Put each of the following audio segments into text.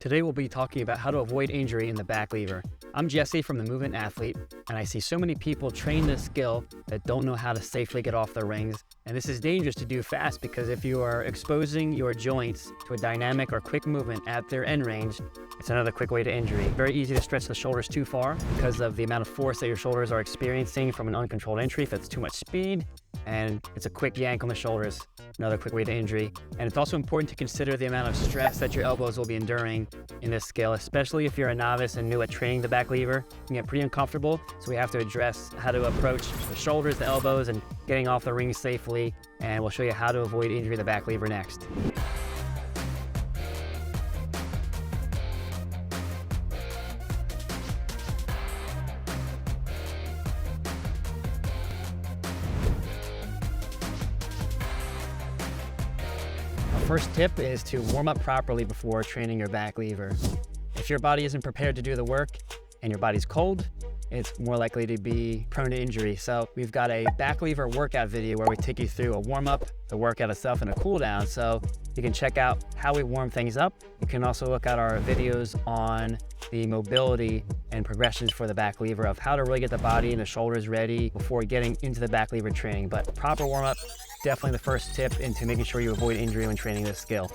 Today we'll be talking about how to avoid injury in the back lever. I'm Jesse from the Movement Athlete, and I see so many people train this skill that don't know how to safely get off their rings. And this is dangerous to do fast because if you are exposing your joints to a dynamic or quick movement at their end range, it's another quick way to injury. Very easy to stretch the shoulders too far because of the amount of force that your shoulders are experiencing from an uncontrolled entry. If it's too much speed, and it's a quick yank on the shoulders, another quick way to injury. And it's also important to consider the amount of stress that your elbows will be enduring in this skill, especially if you're a novice and new at training the back lever. You can get pretty uncomfortable, so we have to address how to approach the shoulders, the elbows, and getting off the ring safely. And we'll show you how to avoid injury in the back lever next. First tip is to warm up properly before training your back lever. If your body isn't prepared to do the work and your body's cold, it's more likely to be prone to injury. So we've got a back lever workout video where we take you through a warm up, the workout itself, and a cool down. So you can check out how we warm things up. You can also look at our videos on the mobility and progressions for the back lever of how to really get the body and the shoulders ready before getting into the back lever training. But proper warm up, definitely the first tip into making sure you avoid injury when training this skill.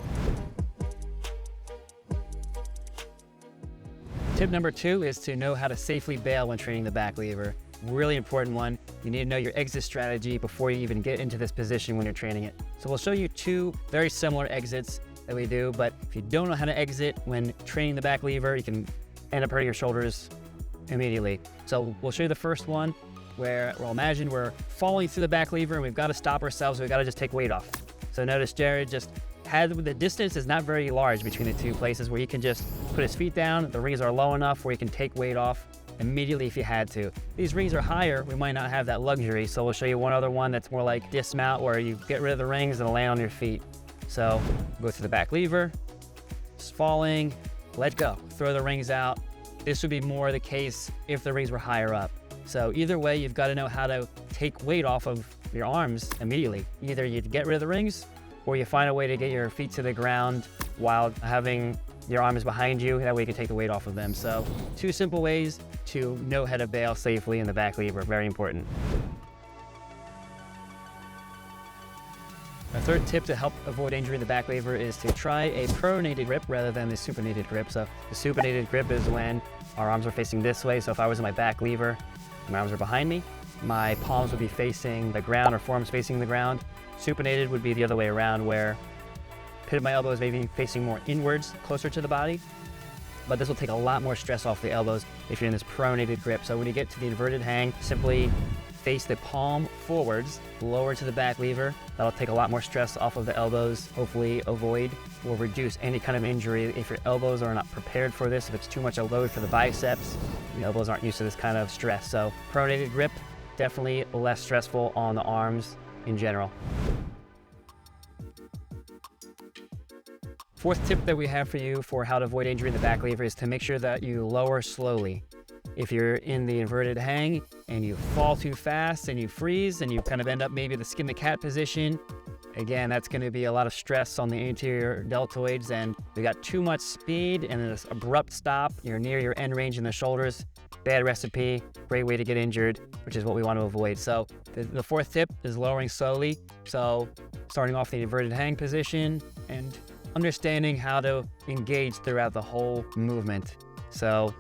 Tip number 2 is to know how to safely bail when training the back lever. Really important one. You need to know your exit strategy before you even get into this position when you're training it. So we'll show you 2 very similar exits that we do, but if you don't know how to exit when training the back lever, you can end up hurting your shoulders immediately. So we'll show you the first one where we'll imagine we're falling through the back lever and we've got to stop ourselves. We've got to just take weight off. So notice Jared just had, the distance is not very large between the 2 places where he can just put his feet down. The rings are low enough where he can take weight off immediately if you had to. These rings are higher, we might not have that luxury. So we'll show you one other one that's more like dismount where you get rid of the rings and land on your feet. So go through the back lever, just falling, let go, throw the rings out. This would be more the case if the rings were higher up. So either way, you've got to know how to take weight off of your arms immediately. Either you get rid of the rings or you find a way to get your feet to the ground while having your arms behind you. That way you can take the weight off of them. So 2 simple ways to know how to bail safely in the back lever, very important. The third tip to help avoid injury in the back lever is to try a pronated grip rather than the supinated grip. So the supinated grip is when our arms are facing this way. So if I was in my back lever, my arms are behind me, my palms would be facing the ground or forearms facing the ground. Supinated would be the other way around where pit of my elbows may be facing more inwards, closer to the body. But this will take a lot more stress off the elbows if you're in this pronated grip. So when you get to the inverted hang, simply face the palm forwards, lower to the back lever. That'll take a lot more stress off of the elbows, hopefully avoid or reduce any kind of injury if your elbows are not prepared for this. If it's too much a load for the biceps, the elbows aren't used to this kind of stress. So pronated grip, definitely less stressful on the arms in general. Fourth tip that we have for you for how to avoid injury in the back lever is to make sure that you lower slowly. If you're in the inverted hang and you fall too fast and you freeze and you kind of end up maybe the skin the cat position, again, that's going to be a lot of stress on the anterior deltoids, and we got too much speed and this abrupt stop. You're near your end range in the shoulders. Bad recipe, great way to get injured, which is what we want to avoid. So the fourth tip is lowering slowly. So starting off the inverted hang position and understanding how to engage throughout the whole movement. So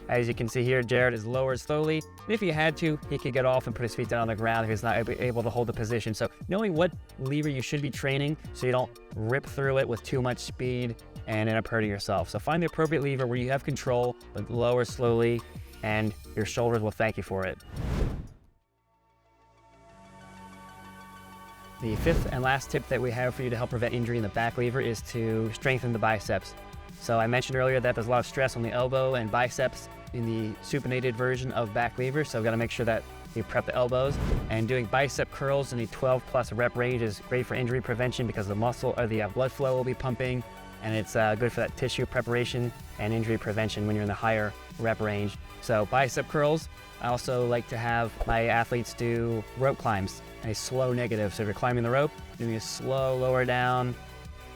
as you can see here, Jared is lowered slowly. And if he had to, he could get off and put his feet down on the ground if he's not able to hold the position. So knowing what lever you should be training so you don't rip through it with too much speed and end up hurting yourself. So find the appropriate lever where you have control, but lower slowly, and your shoulders will thank you for it. The fifth and last tip that we have for you to help prevent injury in the back lever is to strengthen the biceps. So I mentioned earlier that there's a lot of stress on the elbow and biceps in the supinated version of back lever, so we've got to make sure that you prep the elbows. And doing bicep curls in the 12+ rep range is great for injury prevention because the muscle or the blood flow will be pumping, and it's good for that tissue preparation and injury prevention when you're in the higher rep range. So bicep curls. I also like to have my athletes do rope climbs, a slow negative. So if you're climbing the rope, doing a slow lower down,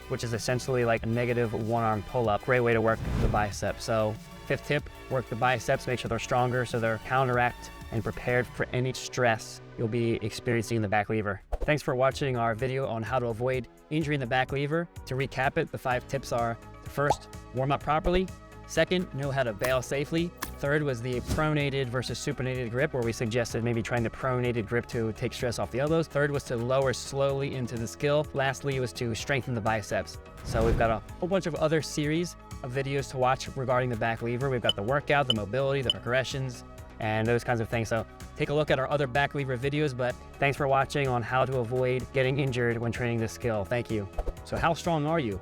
which is essentially like a negative one-arm pull-up. Great way to work the bicep. So 5th tip, work the biceps, make sure they're stronger so they're counteract and prepared for any stress you'll be experiencing in the back lever. Thanks for watching our video on how to avoid injury in the back lever. To recap it, the 5 tips are: the first, warm up properly. Second, know how to bail safely. Third was the pronated versus supinated grip, where we suggested maybe trying the pronated grip to take stress off the elbows. Third was to lower slowly into the skill. Lastly was to strengthen the biceps. So we've got a whole bunch of other series of videos to watch regarding the back lever. We've got the workout, the mobility, the progressions, and those kinds of things. So take a look at our other back lever videos, but thanks for watching on how to avoid getting injured when training this skill. Thank you. So how strong are you?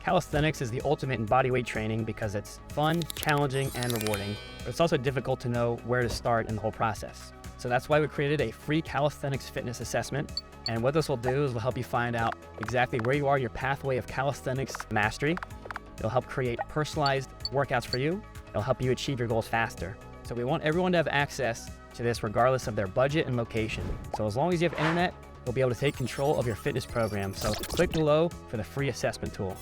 Calisthenics is the ultimate in bodyweight training because it's fun, challenging, and rewarding, but it's also difficult to know where to start in the whole process. So that's why we created a free calisthenics fitness assessment. And what this will do is we'll help you find out exactly where you are, your pathway of calisthenics mastery. It'll help create personalized workouts for you. It'll help you achieve your goals faster. So we want everyone to have access to this regardless of their budget and location. So as long as you have internet, you'll be able to take control of your fitness program. So click below for the free assessment tool.